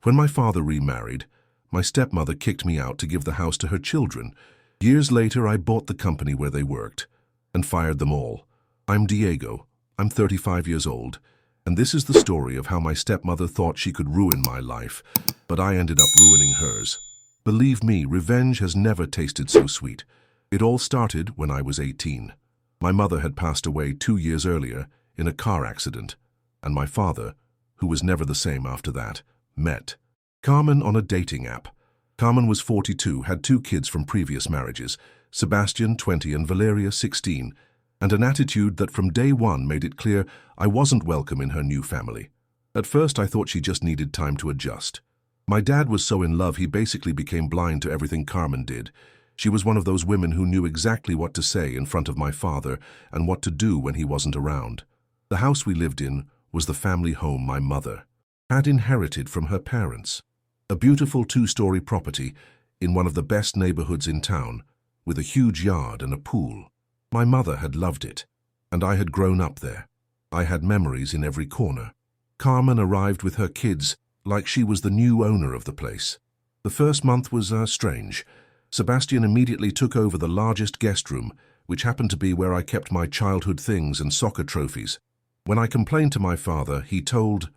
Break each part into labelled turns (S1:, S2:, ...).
S1: When my father remarried, my stepmother kicked me out to give the house to her children. Years later, I bought the company where they worked and fired them all. I'm Diego. I'm 35 years old, and this is the story of how my stepmother thought she could ruin my life, but I ended up ruining hers. Believe me, revenge has never tasted so sweet. It all started when I was 18. My mother had passed away 2 years earlier in a car accident, and my father, who was never the same after that, met Carmen on a dating app. Carmen was 42, had 2 kids from previous marriages, Sebastian, 20, and Valeria, 16, and an attitude that from day one made it clear I wasn't welcome in her new family. At first, I thought she just needed time to adjust. My dad was so in love he basically became blind to everything Carmen did. She was one of those women who knew exactly what to say in front of my father and what to do when he wasn't around. The house we lived in was the family home my mother had inherited from her parents. A beautiful 2-story property in one of the best neighborhoods in town, with a huge yard and a pool. My mother had loved it, and I had grown up there. I had memories in every corner. Carmen arrived with her kids like she was the new owner of the place. The first month was strange. Sebastian immediately took over the largest guest room, which happened to be where I kept my childhood things and soccer trophies. When I complained to my father, he told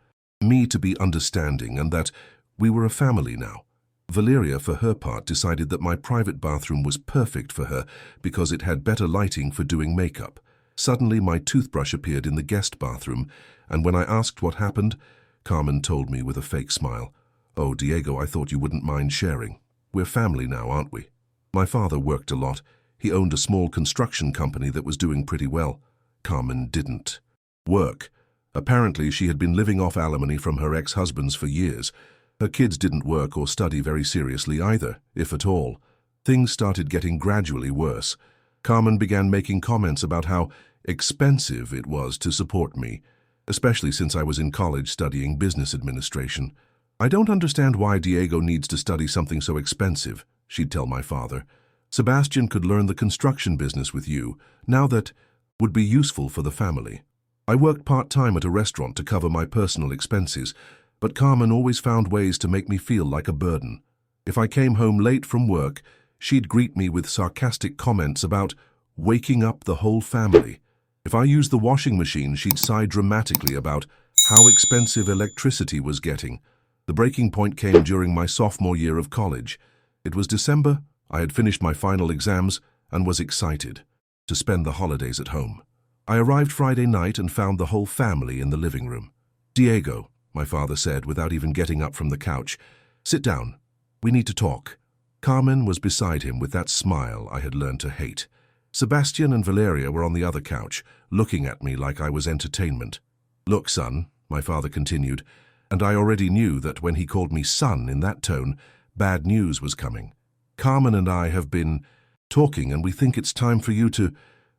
S1: me to be understanding and that we were a family now. Valeria, for her part, decided that my private bathroom was perfect for her because it had better lighting for doing makeup. Suddenly, my toothbrush appeared in the guest bathroom, and when I asked what happened, Carmen told me with a fake smile, "Oh, Diego, I thought you wouldn't mind sharing. We're family now, aren't we?" My father worked a lot. He owned a small construction company that was doing pretty well. Carmen didn't work. Apparently, she had been living off alimony from her ex-husbands for years. Her kids didn't work or study very seriously either, if at all. Things started getting gradually worse. Carmen began making comments about how expensive it was to support me, especially since I was in college studying business administration. "I don't understand why Diego needs to study something so expensive," she'd tell my father. "Sebastian could learn the construction business with you, now that would be useful for the family." I worked part-time at a restaurant to cover my personal expenses, but Carmen always found ways to make me feel like a burden. If I came home late from work, she'd greet me with sarcastic comments about waking up the whole family. If I used the washing machine, she'd sigh dramatically about how expensive electricity was getting. The breaking point came during my sophomore year of college. It was December, I had finished my final exams, and was excited to spend the holidays at home. I arrived Friday night and found the whole family in the living room. "Diego," my father said without even getting up from the couch, "sit down. We need to talk." Carmen was beside him with that smile I had learned to hate. Sebastian and Valeria were on the other couch, looking at me like I was entertainment. "Look, son," my father continued, and I already knew that when he called me son in that tone, bad news was coming. "Carmen and I have been talking, and we think it's time for you to,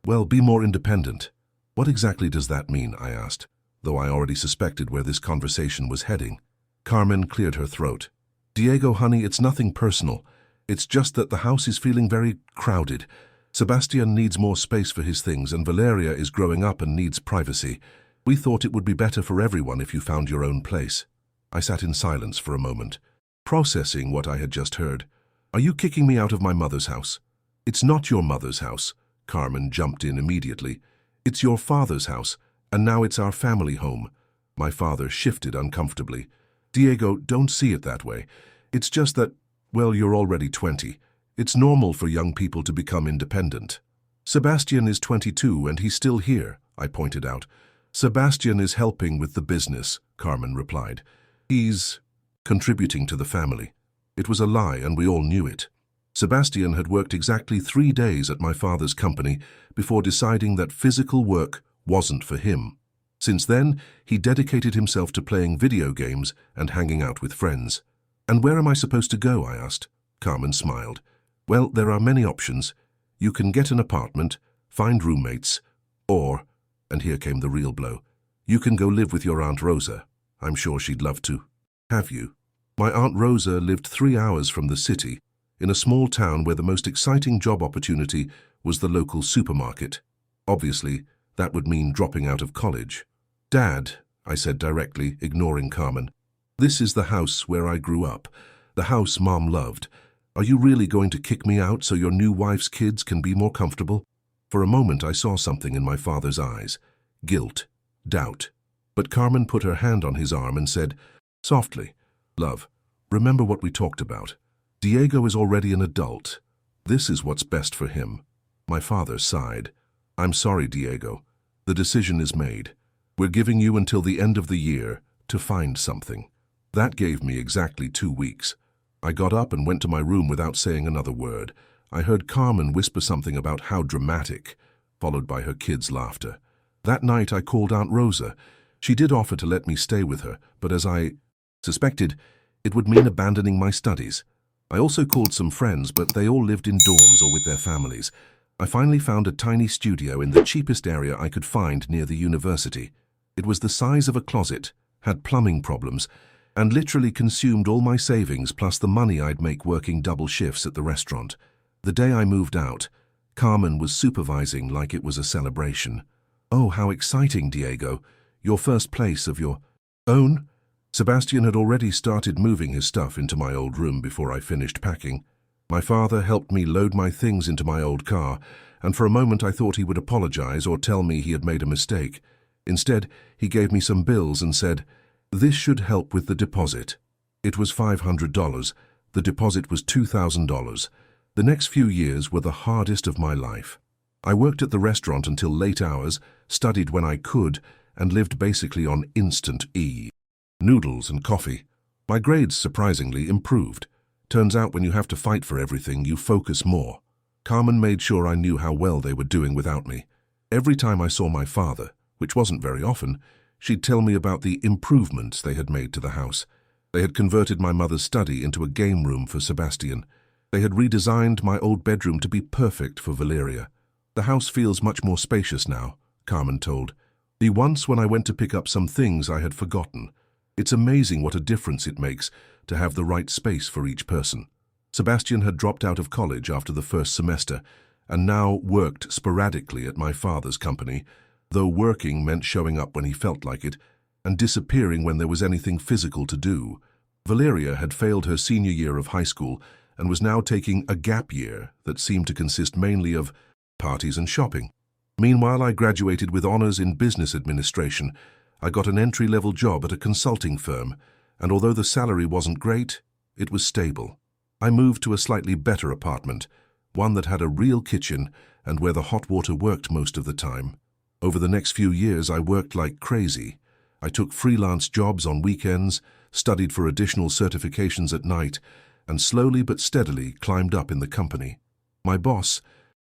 S1: well, be more independent." "What exactly does that mean?" I asked, though I already suspected where this conversation was heading. Carmen cleared her throat. "Diego, honey, it's nothing personal. It's just that the house is feeling very crowded. Sebastian needs more space for his things, and Valeria is growing up and needs privacy. We thought it would be better for everyone if you found your own place." I sat in silence for a moment, processing what I had just heard. "Are you kicking me out of my mother's house?" "It's not your mother's house," Carmen jumped in immediately. "It's your father's house, and now it's our family home." My father shifted uncomfortably. "Diego, don't see it that way. It's just that, well, you're already 20. It's normal for young people to become independent." "Sebastian is 22 and he's still here," I pointed out. "Sebastian is helping with the business," Carmen replied. "He's contributing to the family." It was a lie, and we all knew it. Sebastian had worked exactly 3 days at my father's company before deciding that physical work wasn't for him. Since then, he dedicated himself to playing video games and hanging out with friends. "And where am I supposed to go?" I asked. Carmen smiled. "Well, there are many options. You can get an apartment, find roommates, or," and here came the real blow, "you can go live with your Aunt Rosa. I'm sure she'd love to have you." My Aunt Rosa lived 3 hours from the city, in a small town where the most exciting job opportunity was the local supermarket. Obviously, that would mean dropping out of college. "Dad," I said directly, ignoring Carmen, This is the house where I grew up, the house Mom loved. Are you really going to kick me out so your new wife's kids can be more comfortable? For a moment I saw something in my father's eyes. Guilt, doubt. But Carmen put her hand on his arm and said, softly, "Love, remember what we talked about. Diego is already an adult. This is what's best for him." My father sighed. "I'm sorry, Diego. The decision is made. We're giving you until the end of the year to find something." That gave me exactly 2 weeks. I got up and went to my room without saying another word. I heard Carmen whisper something about how dramatic, followed by her kids' laughter. That night I called Aunt Rosa. She did offer to let me stay with her, but as I suspected, it would mean abandoning my studies. I also called some friends, but they all lived in dorms or with their families. I finally found a tiny studio in the cheapest area I could find near the university. It was the size of a closet, had plumbing problems, and literally consumed all my savings plus the money I'd make working double shifts at the restaurant. The day I moved out, Carmen was supervising like it was a celebration. "Oh, how exciting, Diego. Your first place of your own?" Sebastian had already started moving his stuff into my old room before I finished packing. My father helped me load my things into my old car, and for a moment I thought he would apologize or tell me he had made a mistake. Instead, he gave me some bills and said, "This should help with the deposit." It was $500. The deposit was $2,000. The next few years were the hardest of my life. I worked at the restaurant until late hours, studied when I could, and lived basically on instant noodles and coffee. My grades surprisingly improved. Turns out when you have to fight for everything, you focus more. Carmen made sure I knew how well they were doing without me. Every time I saw my father, which wasn't very often, she'd tell me about the improvements they had made to the house. They had converted my mother's study into a game room for Sebastian. They had redesigned my old bedroom to be perfect for Valeria. "The house feels much more spacious now," Carmen told me once when I went to pick up some things I had forgotten. "It's amazing what a difference it makes to have the right space for each person." Sebastian had dropped out of college after the first semester and now worked sporadically at my father's company, though working meant showing up when he felt like it and disappearing when there was anything physical to do. Valeria had failed her senior year of high school and was now taking a gap year that seemed to consist mainly of parties and shopping. Meanwhile, I graduated with honors in business administration. I got an entry-level job at a consulting firm, and although the salary wasn't great, it was stable. I moved to a slightly better apartment, one that had a real kitchen and where the hot water worked most of the time. Over the next few years, I worked like crazy. I took freelance jobs on weekends, studied for additional certifications at night, and slowly but steadily climbed up in the company. My boss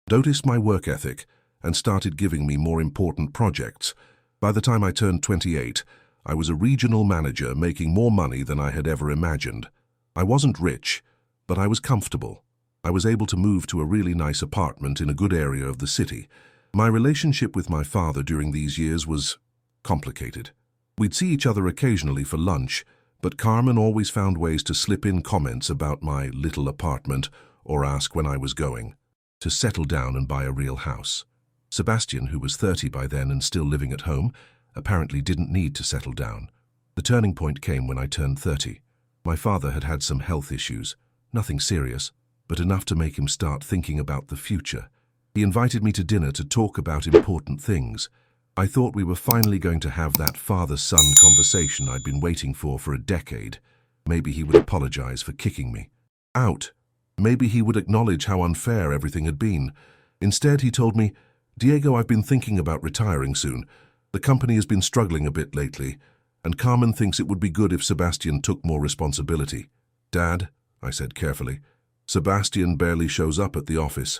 S1: noticed my work ethic and started giving me more important projects. By the time I turned 28, I was a regional manager making more money than I had ever imagined. I wasn't rich, but I was comfortable. I was able to move to a really nice apartment in a good area of the city. My relationship with my father during these years was complicated. We'd see each other occasionally for lunch, but Carmen always found ways to slip in comments about my little apartment or ask when I was going to settle down and buy a real house. Sebastian, who was 30 by then and still living at home, apparently didn't need to settle down. The turning point came when I turned 30. My father had had some health issues, nothing serious, but enough to make him start thinking about the future. He invited me to dinner to talk about important things. I thought we were finally going to have that father-son conversation I'd been waiting for a decade. Maybe he would apologize for kicking me out. Maybe he would acknowledge how unfair everything had been. Instead, he told me, "Diego, I've been thinking about retiring soon. The company has been struggling a bit lately, and Carmen thinks it would be good if Sebastian took more responsibility." "Dad," I said carefully, "Sebastian barely shows up at the office.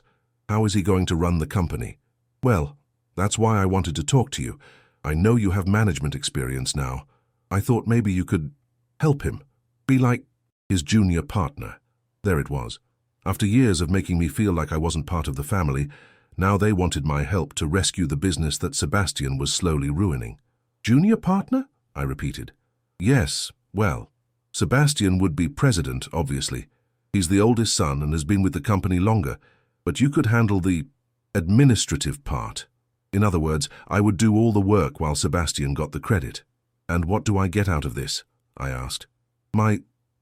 S1: How is he going to run the company?" "Well, that's why I wanted to talk to you. I know you have management experience now. I thought maybe you could help him, be like his junior partner." There it was. After years of making me feel like I wasn't part of the family, now they wanted my help to rescue the business that Sebastian was slowly ruining. "Junior partner?" I repeated. "Yes, well, Sebastian would be president, obviously. He's the oldest son and has been with the company longer, but you could handle the administrative part. In other words, I would do all the work while Sebastian got the credit." "And what do I get out of this?" I asked. My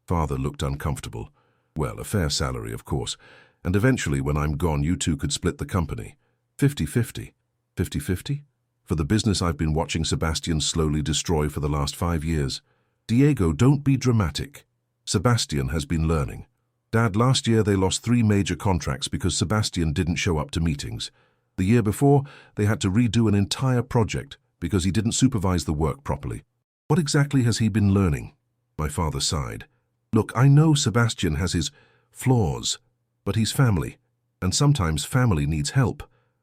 S1: father looked uncomfortable. Well, a fair salary, of course. And eventually, when I'm gone, you two could split the company. 50-50. 50-50? For the business I've been watching Sebastian slowly destroy for the last 5 years. Diego, don't be dramatic. Sebastian has been learning. Dad, last year they lost 3 major contracts because Sebastian didn't show up to meetings. The year before, they had to redo an entire project because he didn't supervise the work properly. What exactly has he been learning? My father sighed. Look, I know Sebastian has his flaws, but he's family, and sometimes family needs help.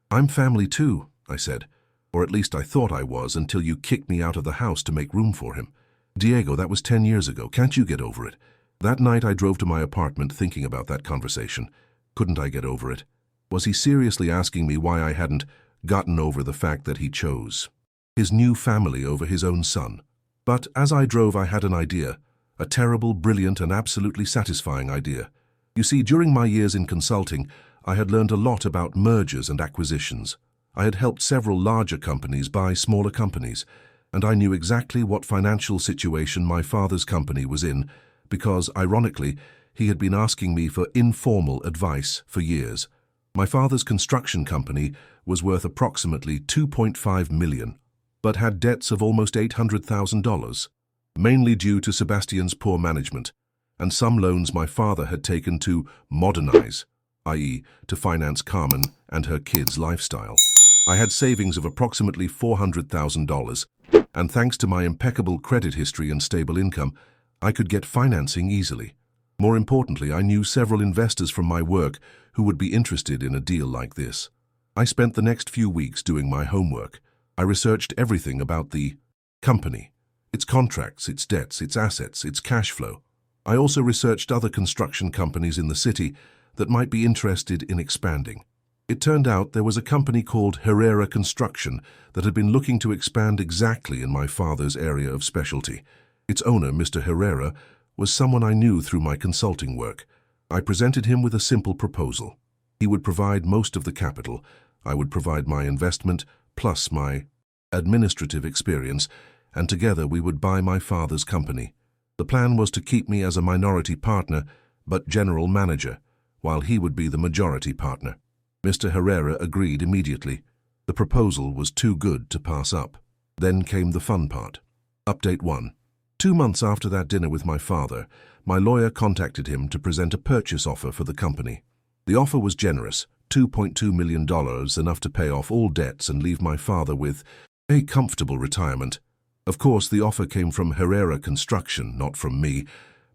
S1: I'm family too, I said, or at least I thought I was until you kicked me out of the house to make room for him. Diego, that was 10 years ago. Can't you get over it? That night I drove to my apartment thinking about that conversation. Couldn't I get over it? Was he seriously asking me why I hadn't gotten over the fact that he chose his new family over his own son? But as I drove, I had an idea. A terrible, brilliant, and absolutely satisfying idea. You see, during my years in consulting, I had learned a lot about mergers and acquisitions. I had helped several larger companies buy smaller companies, and I knew exactly what financial situation my father's company was in because, ironically, he had been asking me for informal advice for years. My father's construction company was worth approximately $2.5 million, but had debts of almost $800,000. Mainly due to Sebastian's poor management, and some loans my father had taken to modernize, i.e., to finance Carmen and her kids' lifestyle. I had savings of approximately $400,000, and thanks to my impeccable credit history and stable income, I could get financing easily. More importantly, I knew several investors from my work who would be interested in a deal like this. I spent the next few weeks doing my homework. I researched everything about the company. Its contracts, its debts, its assets, its cash flow. I also researched other construction companies in the city that might be interested in expanding. It turned out there was a company called Herrera Construction that had been looking to expand exactly in my father's area of specialty. Its owner, Mr. Herrera, was someone I knew through my consulting work. I presented him with a simple proposal. He would provide most of the capital. I would provide my investment plus my administrative experience, and together we would buy my father's company. The plan was to keep me as a minority partner, but general manager, while he would be the majority partner. Mr. Herrera agreed immediately. The proposal was too good to pass up. Then came the fun part. Update 1. 2 months after that dinner with my father, my lawyer contacted him to present a purchase offer for the company. The offer was generous, $2.2 million, enough to pay off all debts and leave my father with a comfortable retirement. Of course, the offer came from Herrera Construction, not from me.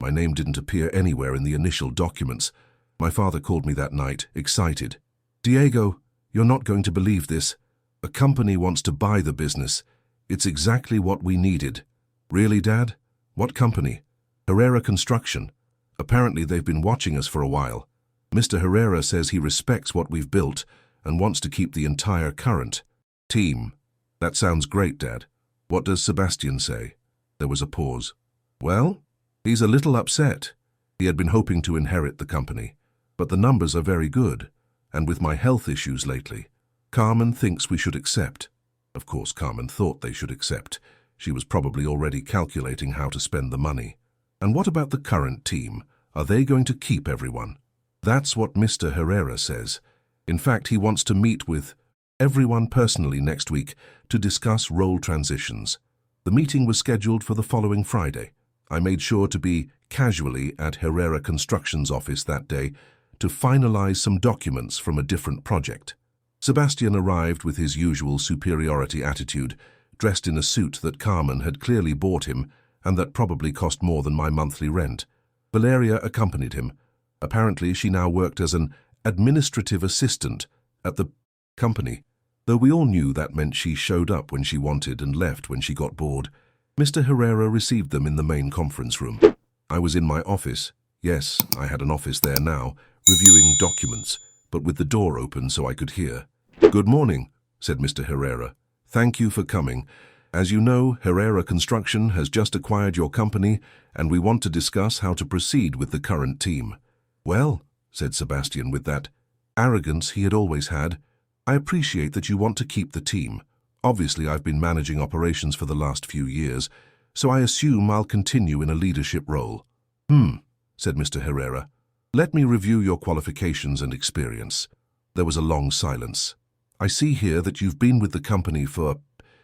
S1: My name didn't appear anywhere in the initial documents. My father called me that night, excited. Diego, you're not going to believe this. A company wants to buy the business. It's exactly what we needed. Really, Dad? What company? Herrera Construction. Apparently they've been watching us for a while. Mr. Herrera says he respects what we've built and wants to keep the entire current team. That sounds great, Dad. What does Sebastian say? There was a pause. Well, he's a little upset. He had been hoping to inherit the company, but the numbers are very good, and with my health issues lately, Carmen thinks we should accept. Of course, Carmen thought they should accept. She was probably already calculating how to spend the money. And what about the current team? Are they going to keep everyone? That's what Mr. Herrera says. In fact, he wants to meet with everyone personally next week to discuss role transitions. The meeting was scheduled for the following Friday. I made sure to be casually at Herrera Construction's office that day to finalize some documents from a different project. Sebastian arrived with his usual superiority attitude, dressed in a suit that Carmen had clearly bought him and that probably cost more than my monthly rent. Valeria accompanied him. Apparently, she now worked as an administrative assistant at the company, though we all knew that meant she showed up when she wanted and left when she got bored. Mr. Herrera received them in the main conference room. I was in my office. Yes, I had an office there now, reviewing documents, but with the door open so I could hear. "Good morning," said Mr. Herrera. "Thank you for coming. As you know, Herrera Construction has just acquired your company, and we want to discuss how to proceed with the current team." "Well," said Sebastian with that arrogance he had always had, "I appreciate that you want to keep the team. Obviously, I've been managing operations for the last few years, so I assume I'll continue in a leadership role. Said Mr. Herrera. Let me review your qualifications and experience. There was a long silence. I see here that you've been with the company for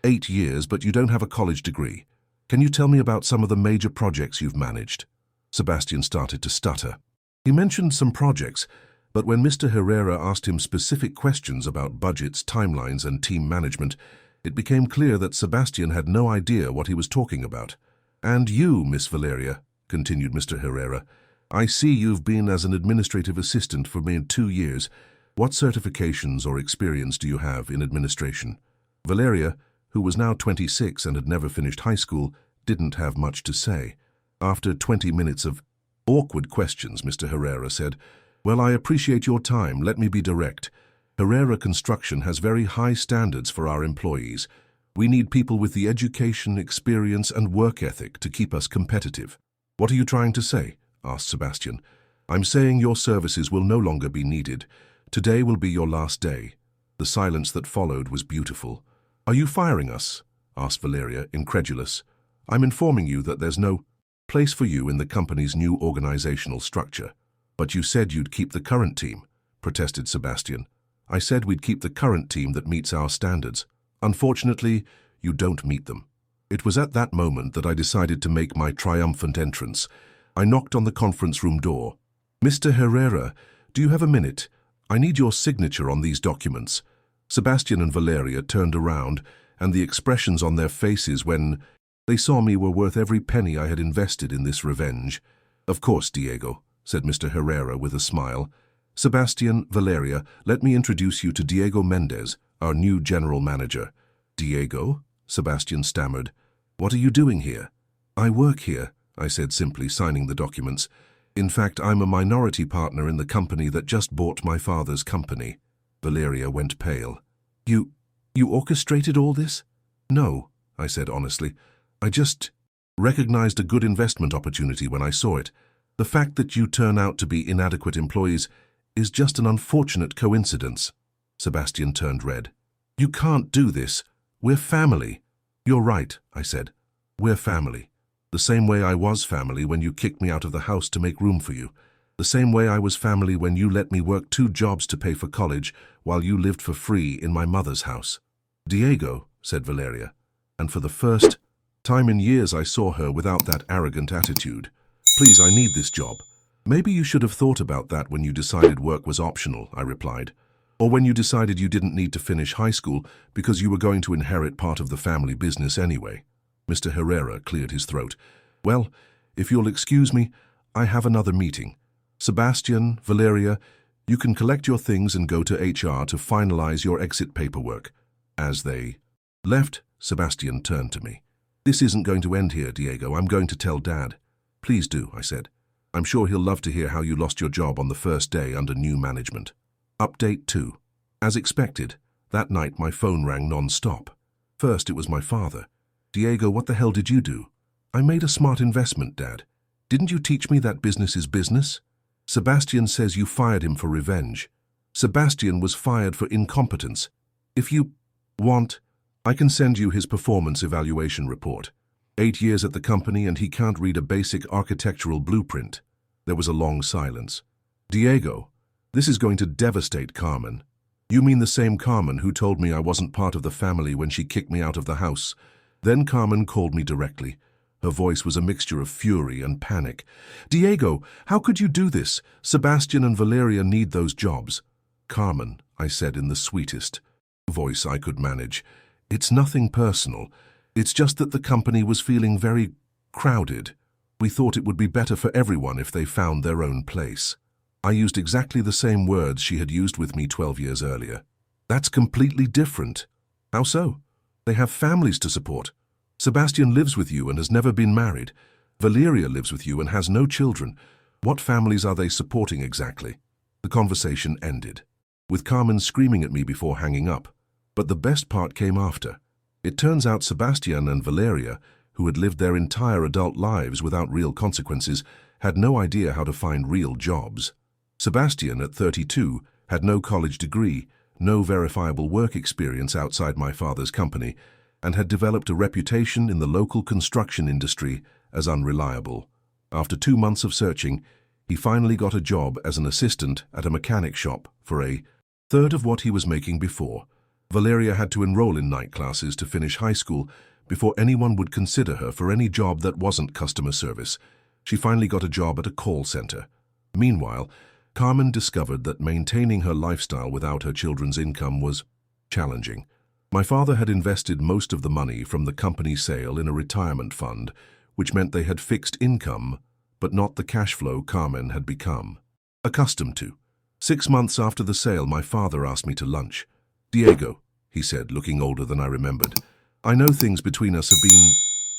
S1: 8 years, but you don't have a college degree. Can you tell me about some of the major projects you've managed? Sebastian started to stutter. He mentioned some projects, but when Mr. Herrera asked him specific questions about budgets, timelines, and team management, it became clear that Sebastian had no idea what he was talking about. And you, Miss Valeria, continued Mr. Herrera, I see you've been as an administrative assistant for mere 2 years. What certifications or experience do you have in administration? Valeria, who was now 26 and had never finished high school, didn't have much to say. After 20 minutes of awkward questions, Mr. Herrera said, Well, I appreciate your time. Let me be direct. Herrera Construction has very high standards for our employees. We need people with the education, experience, and work ethic to keep us competitive. What are you trying to say? Asked Sebastian. I'm saying your services will no longer be needed. Today will be your last day. The silence that followed was beautiful. Are you firing us? Asked Valeria, incredulous. I'm informing you that there's no place for you in the company's new organizational structure. But you said you'd keep the current team, protested Sebastian. I said we'd keep the current team that meets our standards. Unfortunately, you don't meet them. It was at that moment that I decided to make my triumphant entrance. I knocked on the conference room door. Mr. Herrera, do you have a minute? I need your signature on these documents. Sebastian and Valeria turned around, and the expressions on their faces when they saw me were worth every penny I had invested in this revenge. Of course, Diego, said Mr. Herrera with a smile. Sebastian, Valeria, let me introduce you to Diego Mendez, our new general manager. Diego? Sebastian stammered. What are you doing here? I work here, I said simply, signing the documents. In fact, I'm a minority partner in the company that just bought my father's company. Valeria went pale. You orchestrated all this? No, I said honestly. I just recognized a good investment opportunity when I saw it. The fact that you turn out to be inadequate employees is just an unfortunate coincidence. Sebastian turned red. You can't do this. We're family. You're right, I said. We're family. The same way I was family when you kicked me out of the house to make room for you. The same way I was family when you let me work 2 jobs to pay for college while you lived for free in my mother's house. Diego, said Valeria, and for the first time in years I saw her without that arrogant attitude. Please, I need this job. Maybe you should have thought about that when you decided work was optional, I replied. Or when you decided you didn't need to finish high school because you were going to inherit part of the family business anyway. Mr. Herrera cleared his throat. Well, if you'll excuse me, I have another meeting. Sebastian, Valeria, you can collect your things and go to HR to finalize your exit paperwork. As they left, Sebastian turned to me. This isn't going to end here, Diego. I'm going to tell Dad. Please do, I said. I'm sure he'll love to hear how you lost your job on the first day under new management. Update 2. As expected, that night my phone rang non-stop. First, it was my father. Diego, what the hell did you do? I made a smart investment, Dad. Didn't you teach me that business is business? Sebastian says you fired him for revenge. Sebastian was fired for incompetence. If you want, I can send you his performance evaluation report. 8 years at the company and he can't read a basic architectural blueprint. There was a long silence. Diego, this is going to devastate Carmen. You mean the same Carmen who told me I wasn't part of the family when she kicked me out of the house? Then Carmen called me directly. Her voice was a mixture of fury and panic. Diego, how could you do this? Sebastian and Valeria need those jobs. Carmen, I said in the sweetest voice I could manage, it's nothing personal. It's just that the company was feeling very crowded. We thought it would be better for everyone if they found their own place. I used exactly the same words she had used with me 12 years earlier. That's completely different. How so? They have families to support. Sebastian lives with you and has never been married. Valeria lives with you and has no children. What families are they supporting exactly? The conversation ended, with Carmen screaming at me before hanging up. But the best part came after. It turns out Sebastian and Valeria, who had lived their entire adult lives without real consequences, had no idea how to find real jobs. Sebastian, at 32, had no college degree, no verifiable work experience outside my father's company, and had developed a reputation in the local construction industry as unreliable. After 2 months of searching, he finally got a job as an assistant at a mechanic shop for a third of what he was making before. Valeria had to enroll in night classes to finish high school before anyone would consider her for any job that wasn't customer service. She finally got a job at a call center. Meanwhile, Carmen discovered that maintaining her lifestyle without her children's income was challenging. My father had invested most of the money from the company sale in a retirement fund, which meant they had fixed income, but not the cash flow Carmen had become accustomed to. 6 months after the sale, my father asked me to lunch. "Diego," he said, looking older than I remembered, "I know things between us have been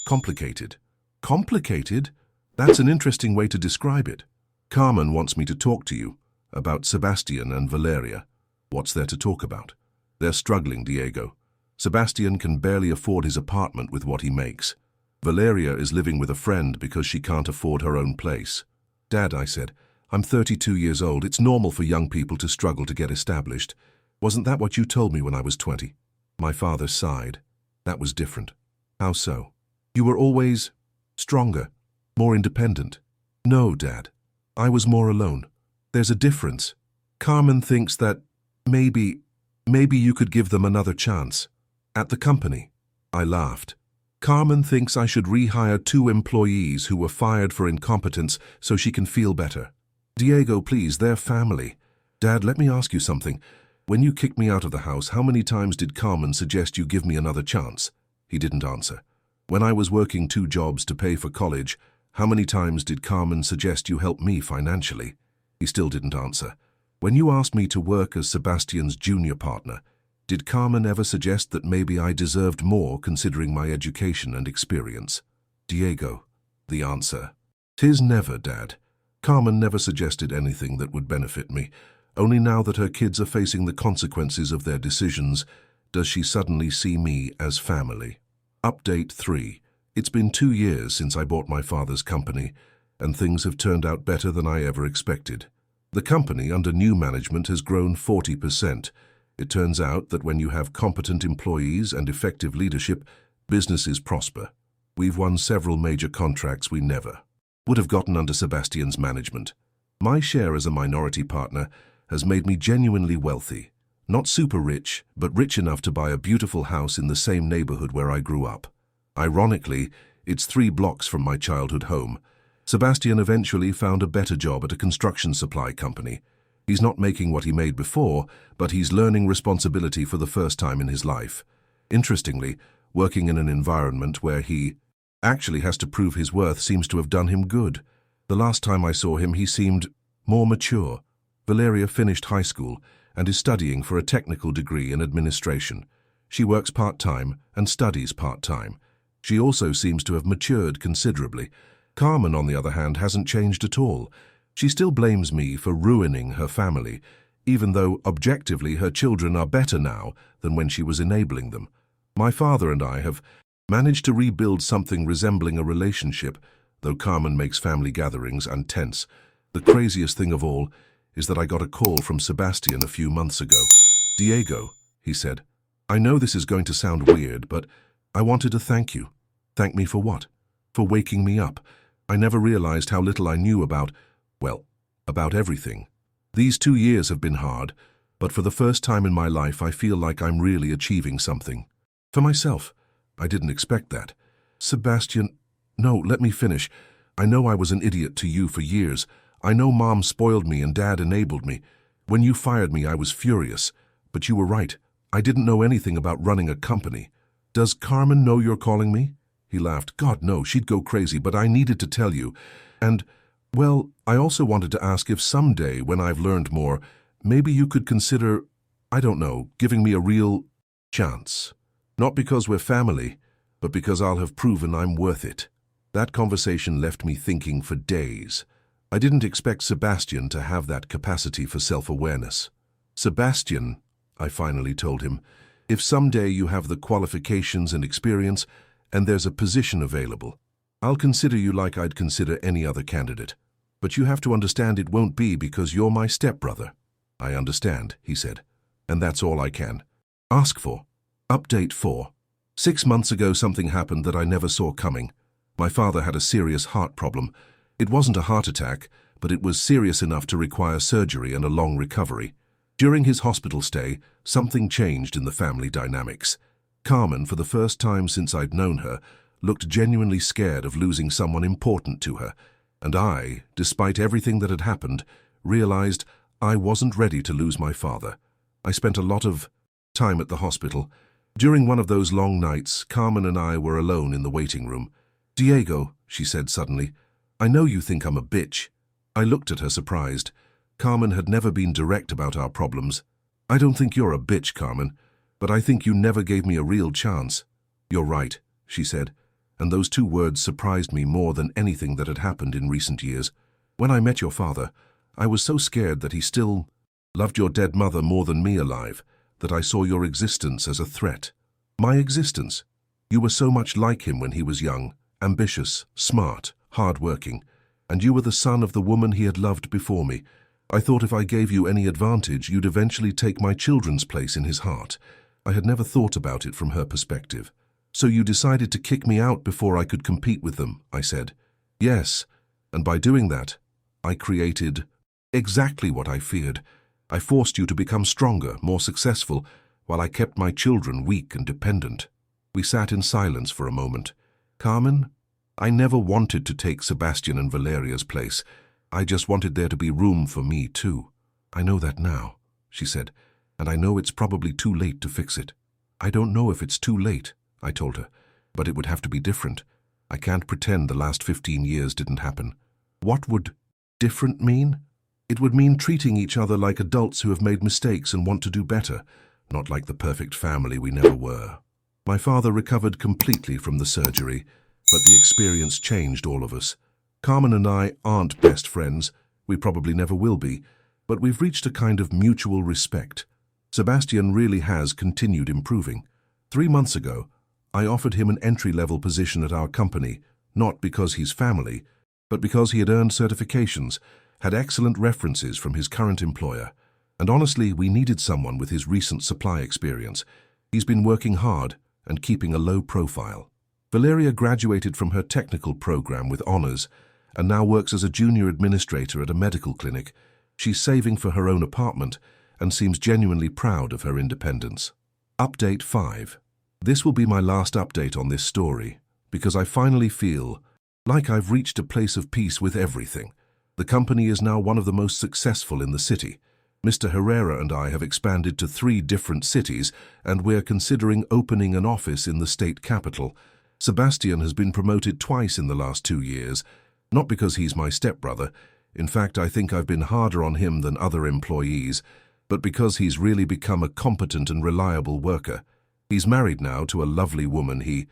S1: complicated." Complicated? That's an interesting way to describe it. "Carmen wants me to talk to you about Sebastian and Valeria." "What's there to talk about?" "They're struggling, Diego. Sebastian can barely afford his apartment with what he makes. Valeria is living with a friend because she can't afford her own place." "Dad," I said, "I'm 32 years old. It's normal for young people to struggle to get established. Wasn't that what you told me when I was 20? My father sighed. "That was different." "How so?" "You were always stronger, more independent." "No, Dad. I was more alone. There's a difference. Carmen thinks that maybe you could give them another chance. At the company." I laughed. "Carmen thinks I should rehire 2 employees who were fired for incompetence so she can feel better." "Diego, please, they're family." "Dad, let me ask you something. When you kicked me out of the house, how many times did Carmen suggest you give me another chance?" He didn't answer. "When I was working 2 jobs to pay for college, how many times did Carmen suggest you help me financially?" He still didn't answer. "When you asked me to work as Sebastian's junior partner, did Carmen ever suggest that maybe I deserved more considering my education and experience?" "Diego." The answer. "'Tis never, Dad. Carmen never suggested anything that would benefit me. Only now that her kids are facing the consequences of their decisions, does she suddenly see me as family." Update 3. It's been 2 years since I bought my father's company, and things have turned out better than I ever expected. The company, under new management, has grown 40%. It turns out that when you have competent employees and effective leadership, businesses prosper. We've won several major contracts we never would have gotten under Sebastian's management. My share as a minority partner has made me genuinely wealthy. Not super rich, but rich enough to buy a beautiful house in the same neighborhood where I grew up. Ironically, it's 3 blocks from my childhood home. Sebastian eventually found a better job at a construction supply company. He's not making what he made before, but he's learning responsibility for the first time in his life. Interestingly, working in an environment where he actually has to prove his worth seems to have done him good. The last time I saw him, he seemed more mature. Valeria finished high school and is studying for a technical degree in administration. She works part-time and studies part-time. She also seems to have matured considerably. Carmen, on the other hand, hasn't changed at all. She still blames me for ruining her family, even though objectively her children are better now than when she was enabling them. My father and I have managed to rebuild something resembling a relationship, though Carmen makes family gatherings untense. The craziest thing of all is that I got a call from Sebastian a few months ago. "Diego," he said, "I know this is going to sound weird, but I wanted to thank you." "Thank me for what?" "For waking me up. I never realized how little I knew about everything. These 2 years have been hard, but for the first time in my life I feel like I'm really achieving something. For myself. I didn't expect that." "Sebastian..." "No, let me finish. I know I was an idiot to you for years. I know Mom spoiled me and Dad enabled me. When you fired me, I was furious. But you were right. I didn't know anything about running a company. Does Carmen know you're calling me?" He laughed. "God, no, she'd go crazy, but I needed to tell you. And, well, I also wanted to ask if someday, when I've learned more, maybe you could consider, I don't know, giving me a real chance. Not because we're family, but because I'll have proven I'm worth it." That conversation left me thinking for days. I didn't expect Sebastian to have that capacity for self-awareness. "Sebastian," I finally told him, "if someday you have the qualifications and experience, and there's a position available, I'll consider you like I'd consider any other candidate. But you have to understand it won't be because you're my stepbrother." "I understand," he said, "and that's all I can ask for." Update 4. 6 months ago, something happened that I never saw coming. My father had a serious heart problem. It wasn't a heart attack, but it was serious enough to require surgery and a long recovery. During his hospital stay, something changed in the family dynamics. Carmen, for the first time since I'd known her, looked genuinely scared of losing someone important to her. And I, despite everything that had happened, realized I wasn't ready to lose my father. I spent a lot of time at the hospital. During one of those long nights, Carmen and I were alone in the waiting room. "Diego," she said suddenly, "I know you think I'm a bitch." I looked at her surprised. Carmen had never been direct about our problems. "I don't think you're a bitch, Carmen, but I think you never gave me a real chance." "You're right," she said, and those two words surprised me more than anything that had happened in recent years. "When I met your father, I was so scared that he still loved your dead mother more than me alive, that I saw your existence as a threat." "My existence? You were so much like him when he was young, ambitious, smart, hard-working, and you were the son of the woman he had loved before me. I thought if I gave you any advantage, you'd eventually take my children's place in his heart." I had never thought about it from her perspective. "So you decided to kick me out before I could compete with them," I said. "Yes, and by doing that, I created exactly what I feared. I forced you to become stronger, more successful, while I kept my children weak and dependent." We sat in silence for a moment. "Carmen, I never wanted to take Sebastian and Valeria's place. I just wanted there to be room for me too." "I know that now," she said, "and I know it's probably too late to fix it." "I don't know if it's too late," I told her, "but it would have to be different. I can't pretend the last 15 years didn't happen." "What would different mean?" "It would mean treating each other like adults who have made mistakes and want to do better, not like the perfect family we never were." My father recovered completely from the surgery, but the experience changed all of us. Carmen and I aren't best friends, we probably never will be, but we've reached a kind of mutual respect. Sebastian really has continued improving. 3 months ago, I offered him an entry-level position at our company, not because he's family, but because he had earned certifications, had excellent references from his current employer. And honestly, we needed someone with his recent supply experience. He's been working hard and keeping a low profile. Valeria graduated from her technical program with honors and now works as a junior administrator at a medical clinic. She's saving for her own apartment and seems genuinely proud of her independence. Update 5. This will be my last update on this story, because I finally feel like I've reached a place of peace with everything. The company is now one of the most successful in the city. Mr. Herrera and I have expanded to 3 different cities, and we're considering opening an office in the state capital. Sebastian has been promoted twice in the last 2 years, not because he's my stepbrother. In fact, I think I've been harder on him than other employees, but because he's really become a competent and reliable worker. He's married now to a lovely woman he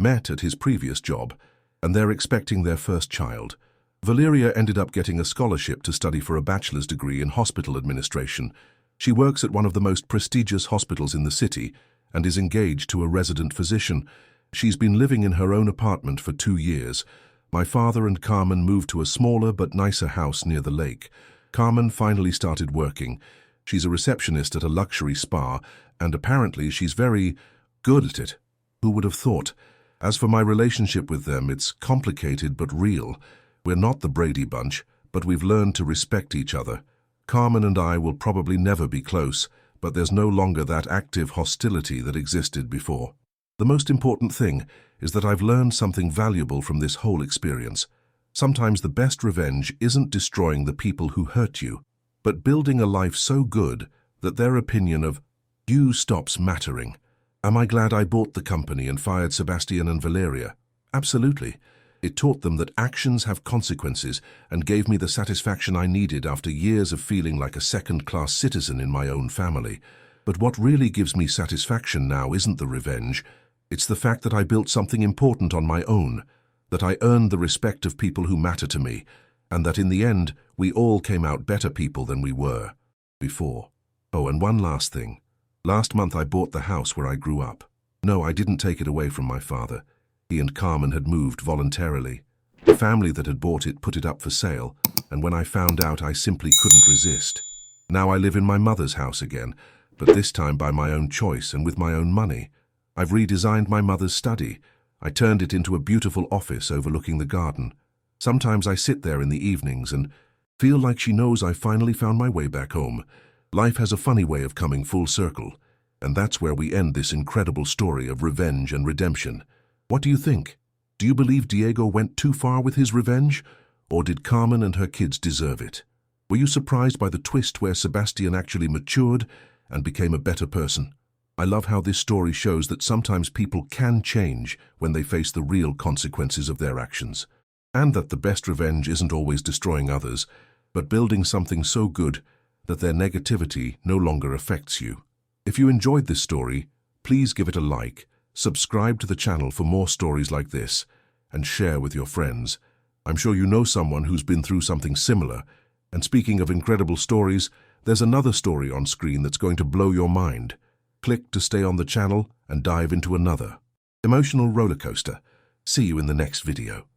S1: met at his previous job, and they're expecting their first child. Valeria ended up getting a scholarship to study for a bachelor's degree in hospital administration. She works at one of the most prestigious hospitals in the city and is engaged to a resident physician. She's been living in her own apartment for 2 years. My father and Carmen moved to a smaller but nicer house near the lake. Carmen finally started working. She's a receptionist at a luxury spa, and apparently she's very good at it. Who would have thought? As for my relationship with them, it's complicated but real. We're not the Brady Bunch, but we've learned to respect each other. Carmen and I will probably never be close, but there's no longer that active hostility that existed before. The most important thing is that I've learned something valuable from this whole experience. Sometimes the best revenge isn't destroying the people who hurt you, but building a life so good that their opinion of you stops mattering. Am I glad I bought the company and fired Sebastian and Valeria? Absolutely. It taught them that actions have consequences and gave me the satisfaction I needed after years of feeling like a second-class citizen in my own family. But what really gives me satisfaction now isn't the revenge. It's the fact that I built something important on my own, that I earned the respect of people who matter to me, and that in the end, we all came out better people than we were before. Oh, and one last thing. Last month I bought the house where I grew up. No, I didn't take it away from my father. He and Carmen had moved voluntarily. The family that had bought it put it up for sale, and when I found out, I simply couldn't resist. Now I live in my mother's house again, but this time by my own choice and with my own money. I've redesigned my mother's study. I turned it into a beautiful office overlooking the garden. Sometimes I sit there in the evenings and feel like she knows I finally found my way back home. Life has a funny way of coming full circle, and that's where we end this incredible story of revenge and redemption. What do you think? Do you believe Diego went too far with his revenge, or did Carmen and her kids deserve it? Were you surprised by the twist where Sebastian actually matured and became a better person? I love how this story shows that sometimes people can change when they face the real consequences of their actions, and that the best revenge isn't always destroying others, but building something so good that their negativity no longer affects you. If you enjoyed this story, please give it a like, subscribe to the channel for more stories like this, and share with your friends. I'm sure you know someone who's been through something similar. And speaking of incredible stories, there's another story on screen that's going to blow your mind. Click to stay on the channel and dive into another emotional roller coaster. See you in the next video.